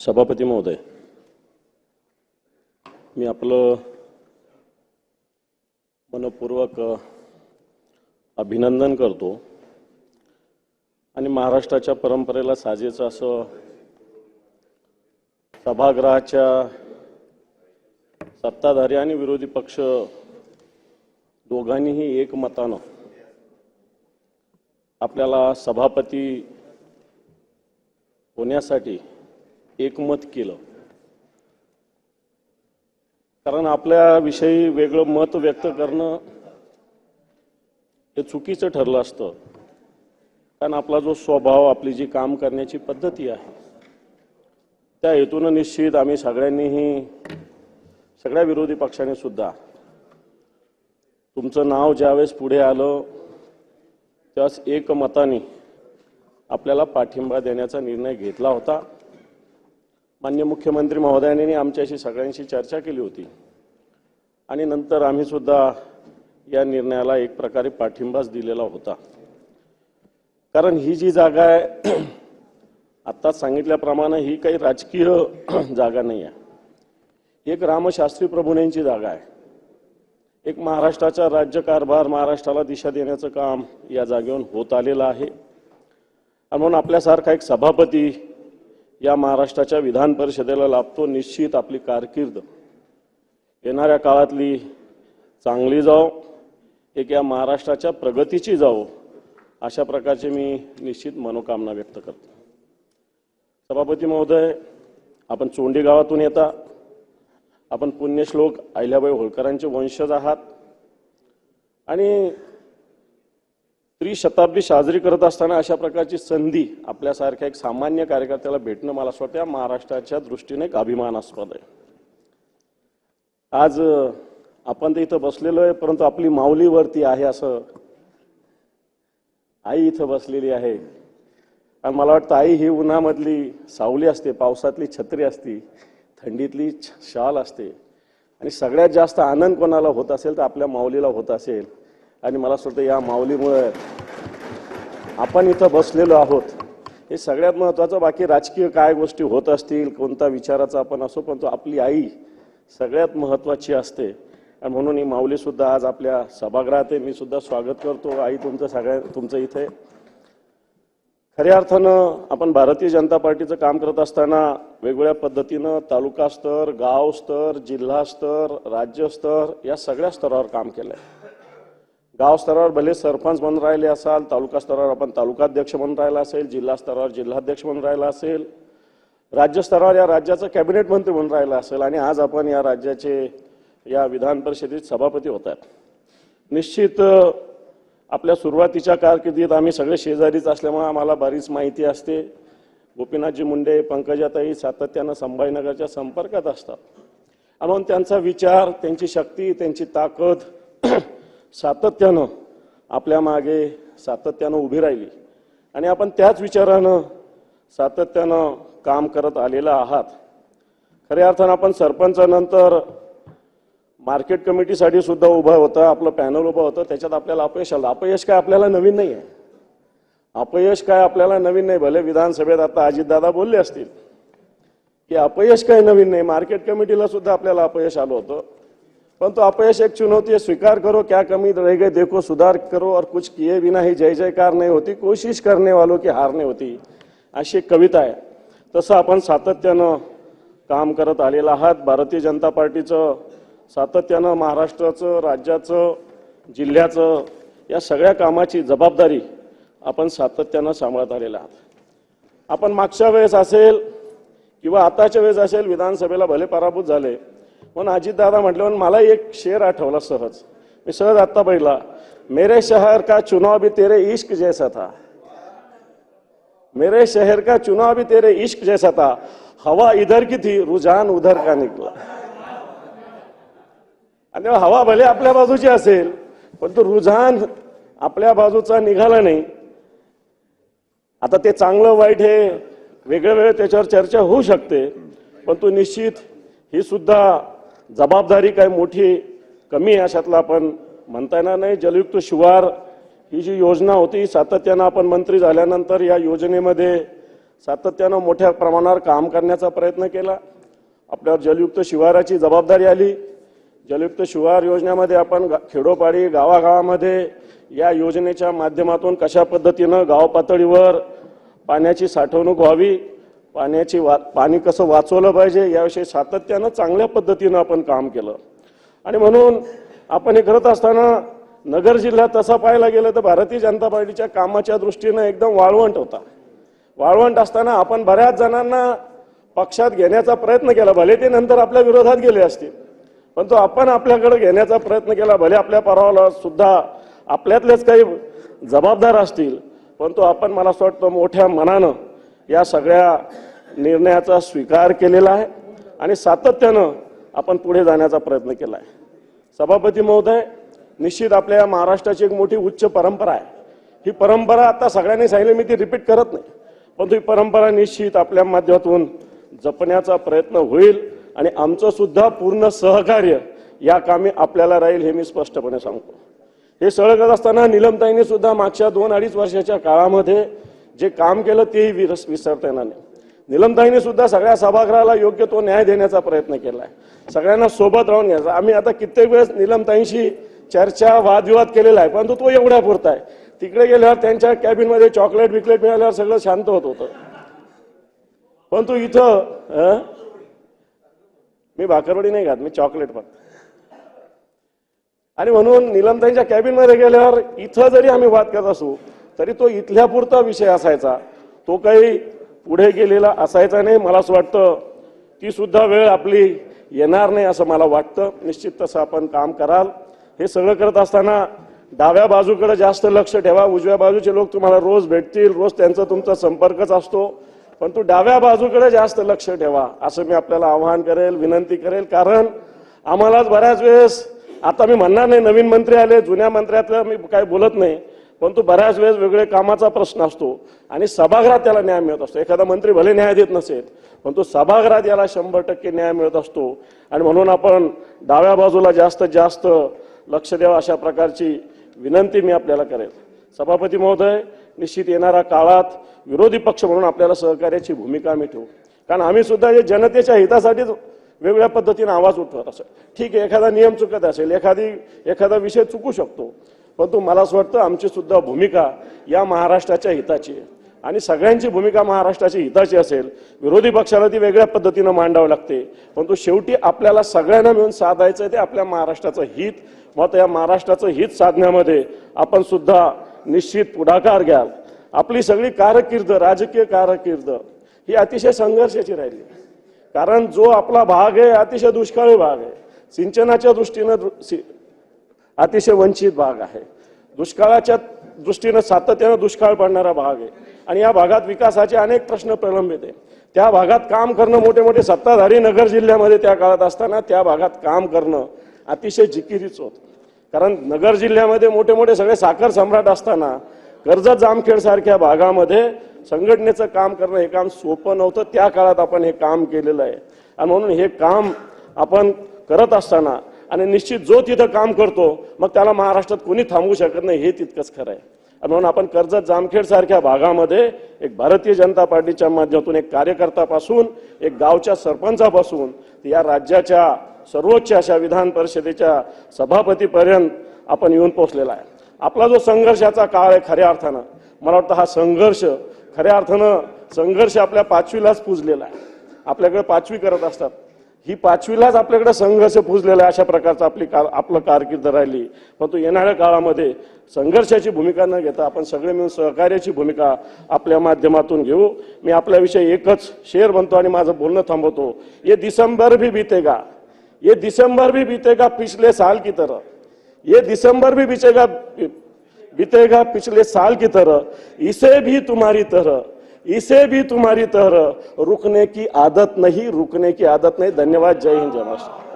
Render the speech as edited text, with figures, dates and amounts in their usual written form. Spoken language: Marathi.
सभापती महोदय, मी आपलं मनपूर्वक अभिनंदन करतो आणि महाराष्ट्राच्या परंपरेला साजेचं असं सभागृहाच्या सत्ताधारी आणि विरोधी पक्ष दोघांनीही एकमतानं आपल्याला सभापती होण्यासाठी एकमत केलं। कारण आपल्याविषयी वेगळं मत व्यक्त करणं हे चुकीचं ठरलं असतं। कारण आपला जो स्वभाव, आपली जी काम करण्याची पद्धती आहे, त्या हेतून निश्चित आम्ही सगळ्यांनीही, सगळ्या विरोधी पक्षाने सुद्धा तुमचं नाव ज्यावेळेस पुढे आलं त्यावेळेस एकमताने आपल्याला पाठिंबा देण्याचा निर्णय घेतला होता। माननीय मुख्यमंत्री महोदयांनी आमच्याशी सगळ्यांशी चर्चा केली होती आणि नंतर आम्ही सुद्धा या निर्णयाला एक प्रकारे पाठिंबाच दिलेला होता। कारण ही जी जागा आहे, आता सांगितल्याप्रमाणे ही काही राजकीय जागा नाही आहे, एक रामशास्त्री प्रभूंची जागा आहे। एक महाराष्ट्राचा राज्यकारभार, महाराष्ट्राला दिशा देण्याचं काम या जागेवरून होत आलेलं आहे। आणि म्हणून आपल्यासारखा एक सभापती या महाराष्ट्राच्या विधान परिषदेला लाभतो। निश्चित आपली कारकीर्द येणाऱ्या काळातली चांगली जाओ, एक या महाराष्ट्राच्या प्रगतीची जाओ, अशा प्रकारचे मी निश्चित मनोकामना व्यक्त करतो। सभापती महोदय, आपण चोंडी गावातून येता, आपण पुण्यश्लोक अहिल्याबाई होळकरांचे वंशज आहात आणि त्रिशताब्दी साजरी करत असताना अशा प्रकारची संधी आपल्यासारख्या एक सामान्य कार्यकर्त्याला भेटणं मला असं वाटतं महाराष्ट्राच्या दृष्टीने एक अभिमानास्पद आहे। आज आपण तर इथं बसलेलो आहे, परंतु आपली माऊलीवरती आहे, असं आई इथं बसलेली आहे। आणि मला वाटतं आई ही उन्हामधली सावली असते, पावसातली छत्री असते, थंडीतली शाल असते आणि सगळ्यात जास्त आनंद कोणाला होत असेल तर आपल्या माऊलीला होत असेल। आणि मला असं वाटतं या माऊलीमुळे आपण इथं बसलेलो आहोत, हे सगळ्यात महत्त्वाचं। बाकी राजकीय काय गोष्टी होत असतील, कोणता विचाराचा आपण असो, पण तो आपली आई सगळ्यात महत्त्वाची असते। आणि म्हणून ही माऊली सुद्धा आज आपल्या सभागृहात आहे, मी सुद्धा स्वागत करतो। आई, तुमचं इथे खऱ्या अर्थानं आपण भारतीय जनता पार्टीचं काम करत असताना वेगवेगळ्या पद्धतीनं तालुका स्तर, गाव स्तर, जिल्हा स्तर, राज्य स्तर या सगळ्या स्तरावर काम केलंय। गाव स्तरावर भले सरपंच म्हणून राहिले असाल, तालुका स्तरावर आपण तालुकाध्यक्ष म्हणून राहिला असेल, जिल्हा स्तरावर जिल्हाध्यक्ष म्हणून राहिला असेल, राज्य स्तरावर या राज्याचं कॅबिनेट मंत्री म्हणून राहिला असेल आणि आज आपण या राज्याचे या विधान परिषदेत सभापती होत आहेत। निश्चित आपल्या सुरुवातीच्या कारकिर्दीत आम्ही सगळे शेजारीच असल्यामुळे आम्हाला बरीच माहिती असते। गोपीनाथजी मुंडे, पंकजाताई सातत्यानं संभाजीनगरच्या संपर्कात असतात आणि म्हणून त्यांचा विचार, त्यांची शक्ती, त्यांची ताकद सातत्यानं आपल्या मागे सातत्यानं उभी राहिली आणि आपण त्याच विचारानं सातत्यानं काम करत आलेला आहात। खऱ्या अर्थानं आपण सरपंचानंतर मार्केट कमिटीसाठी सुद्धा उभा होता, आपलं पॅनल उभं होतं, त्याच्यात आपल्याला अपयश आलं। अपयश काय आपल्याला नवीन नाही आहे, अपयश काय आपल्याला नवीन नाही। भले विधानसभेत आता अजितदादा बोलले असतील की अपयश काय नवीन नाही, मार्केट कमिटीला सुद्धा आपल्याला अपयश आलं होतं, परंतु अपयश एक चुनौती है, स्वीकार करो क्या कमी रह गई देखो सुधार करो और कुछ किए बिना ही जय जयकार नहीं होती, कोशिश करने वालों की हार नहीं होती, अशी एक कविता आहे। तसं आपण सातत्यानं काम करत आलेला आहात। भारतीय जनता पार्टीचं सातत्यानं महाराष्ट्राचं, राज्याचं, जिल्ह्याचं या सगळ्या कामाची जबाबदारी आपण सातत्यानं सांभाळत आलेला आहात। आपण मागच्या वेळेस असेल किंवा आताच्या वेळेस असेल, विधानसभेला भले पराभूत झाले, म्हणून अजितदादा म्हटल्यावर मला एक शेर आठवला सहज, मी सहज आता पहिला, मेरे शहर का चुनाव भी तेरे इश्क जैसा था, मेरे शहर का चुनाव भी तेरे इश्क जैसा था, हवा इधर की थी रुझान उधर का निकला। आणि हवा भले आपल्या बाजूची असेल, पण तो रुझान आपल्या बाजूचा निघाला नाही। आता ते चांगलं वाईट हे वेगळं वेगळं त्याच्यावर चर्चा होऊ शकते, पण तो निश्चित ही सुद्धा जबाबदारी काय मोठी कमी आहे अशातला आपण म्हणता येणार नाही। जलयुक्त शिवार ही जी योजना होती, सातत्यानं आपण मंत्री झाल्यानंतर या योजनेमध्ये सातत्यानं मोठ्या प्रमाणावर काम करण्याचा प्रयत्न केला। आपल्यावर जलयुक्त शिवाराची जबाबदारी आली। जलयुक्त शिवार योजनेमध्ये आपण खेडोपाडी गावागावामध्ये या योजनेच्या माध्यमातून कशा पद्धतीनं गाव पातळीवर पाण्याची साठवणूक व्हावी, पाणी कसं वाचवलं पाहिजे याविषयी सातत्यानं चांगल्या पद्धतीनं आपण काम केलं। आणि म्हणून आपण हे करत असताना नगर जिल्हा तसा पाहायला गेलं तर भारतीय जनता पार्टीच्या कामाच्या दृष्टीनं एकदम वाळवंट होता। वाळवंट असताना आपण बऱ्याच जणांना पक्षात घेण्याचा प्रयत्न केला, भले ते नंतर आपल्या विरोधात गेले असतील, पण तो आपण आपल्याकडे घेण्याचा प्रयत्न केला। भले आपल्या परावाला सुद्धा आपल्यातलेच काही जबाबदार असतील, पण तो आपण मला असं वाटतं मोठ्या मनानं या सगळ्या निर्णयाचा स्वीकार केलेला आहे आणि सातत्यानं आपण पुढे जाण्याचा प्रयत्न केला आहे। सभापती महोदय, निश्चित आपल्या महाराष्ट्राची एक मोठी उच्च परंपरा आहे। ही परंपरा आता सगळ्यांनी सांगितलं, मी ती रिपीट करत नाही, पण ही परंपरा निश्चित आपल्या माध्यमातून जपण्याचा प्रयत्न होईल आणि आमचं सुद्धा पूर्ण सहकार्य या कामी आपल्याला राहील हे मी स्पष्टपणे सांगतो। हे सगळं करत असताना नीलमताईंनी सुद्धा मागच्या 2-2.5 वर्षाच्या काळामध्ये जे काम केलं तेही विसरता येणार नाही। नीलमताईंनी सुद्धा सगळ्या सभागृहाला योग्य तो न्याय देण्याचा प्रयत्न केला आहे, सगळ्यांना सोबत राहून घ्यायचा। आम्ही आता कित्येक वेळेस नीलमताईंशी चर्चा वादविवाद केलेला आहे, परंतु तो एवढ्या पुरता आहे। तिकडे गेल्यावर त्यांच्या कॅबिनमध्ये चॉकलेट बिकलेट मिळाल्यावर सगळं शांत होत होतं, परंतु इथं मी भाकरवडी नाही खात, मी चॉकलेट फक्त। आणि म्हणून नीलमताईंच्या कॅबिनमध्ये गेल्यावर इथं जरी आम्ही वाद करत असू तरी तो इथल्या पुरता विषय असायचा, तो काही पुढे गेलेला असायचा नाही। मला असं वाटतं ती सुद्धा वेळ आपली येणार नाही असं मला वाटतं। निश्चित तसं आपण काम कराल। हे सगळं करत असताना डाव्या बाजूकडे जास्त लक्ष ठेवा। उजव्या बाजूचे लोक तुम्हाला रोज भेटतील, रोज त्यांचा तुमचा संपर्कच असतो, पण तू डाव्या बाजूकडे जास्त लक्ष ठेवा असं मी आपल्याला आवाहन करेल, विनंती करेल। कारण आम्हालाच बऱ्याच वेळेस, आता मी म्हणणार नाही नवीन मंत्री आले, जुन्या मंत्र्यातलं मी काही बोलत नाही, पण तो बऱ्याच वेळेस वेगळे कामाचा प्रश्न असतो आणि सभागृहात त्याला न्याय मिळत असतो। एखादा मंत्री भले न्याय देत नसेल, पण तो सभागृहात याला 100% न्याय मिळत असतो आणि म्हणून आपण डाव्या बाजूला जास्तीत जास्त लक्ष द्यावं अशा प्रकारची विनंती मी आपल्याला करेल। सभापती महोदय, निश्चित येणाऱ्या काळात विरोधी पक्ष म्हणून आपल्याला सहकार्याची भूमिका आम्ही ठेवू, कारण आम्ही सुद्धा हे जनतेच्या हितासाठीच वेगळ्या पद्धतीने आवाज उठवत असेल। ठीक आहे, एखादा नियम चुकत असेल, एखादा विषय चुकू शकतो, परंतु मला असं वाटतं आमची सुद्धा भूमिका या महाराष्ट्राच्या हिताची आहे आणि सगळ्यांची भूमिका महाराष्ट्राची हिताची असेल। विरोधी पक्षाला ती वेगळ्या पद्धतीनं मांडावं लागते, परंतु शेवटी आपल्याला सगळ्यांना मिळून साधायचं ते आपल्या महाराष्ट्राचं हित। मग या महाराष्ट्राचं हित साधण्यामध्ये आपण सुद्धा निश्चित पुढाकार घ्याल। आपली सगळी कारकीर्द, राजकीय कारकीर्द ही अतिशय संघर्षाची राहिली, कारण जो आपला भाग आहे अतिशय दुष्काळी भाग आहे, सिंचनाच्या दृष्टीनं अतिशय वंचित भाग आहे, दुष्काळाच्या दृष्टीनं सातत्यानं दुष्काळ पडणारा भाग आहे आणि या भागात विकासाचे अनेक प्रश्न प्रलंबित आहे। त्या भागात काम करणं, मोठे मोठे सत्ताधारी नगर जिल्ह्यामध्ये त्या काळात असताना त्या भागात काम करणं अतिशय जिकिरीच होतं, कारण नगर जिल्ह्यामध्ये मोठे मोठे सगळे साखर सम्राट असताना कर्जत जामखेड सारख्या भागामध्ये संघटनेचं काम करणं हे काम सोपं नव्हतं। त्या काळात आपण हे काम केलेलं आहे आणि म्हणून हे काम आपण करत असताना आणि निश्चित जो तिथं काम करतो मग त्याला महाराष्ट्रात कोणी थांबवू शकत नाही, हे तितकंच खरं आहे। म्हणून आपण कर्जत जामखेड सारख्या भागामध्ये एक भारतीय जनता पार्टीच्या माध्यमातून एक कार्यकर्त्यापासून, एक गावच्या सरपंचापासून या राज्याच्या सर्वोच्च अशा विधान परिषदेच्या सभापतीपर्यंत आपण येऊन पोहोचलेला आहे। आपला जो संघर्षाचा काळ आहे, खऱ्या अर्थानं मला वाटतं हा संघर्ष खऱ्या अर्थानं संघर्ष आपल्या 5वीलाच पुजलेला आहे। आपल्याकडे 5वी करत असतात, ही 5वीलाच आपल्याकडे संघर्ष पुजलेला आहे। अशा प्रकारचं आपलं कारकीर्द राहिली, परंतु येणाऱ्या काळामध्ये संघर्षाची भूमिका न घेता आपण सगळे मिळून सहकार्याची भूमिका आपल्या माध्यमातून घेऊ। मी आपल्याविषयी एकच शेर म्हणतो आणि माझं बोलणं थांबवतो। ये दिसंबर भी बीतेगा, ये दिसंबर भी बीतेगा पिछले साल की तरह, ये दिसंबर भी बीतेगा पिछले साल की तरह, इसे भी तुम्हारी तरह रुकने की आदत नहीं, रुकने की आदत नहीं। धन्यवाद। जय हिंद, जय महाराष्ट्र।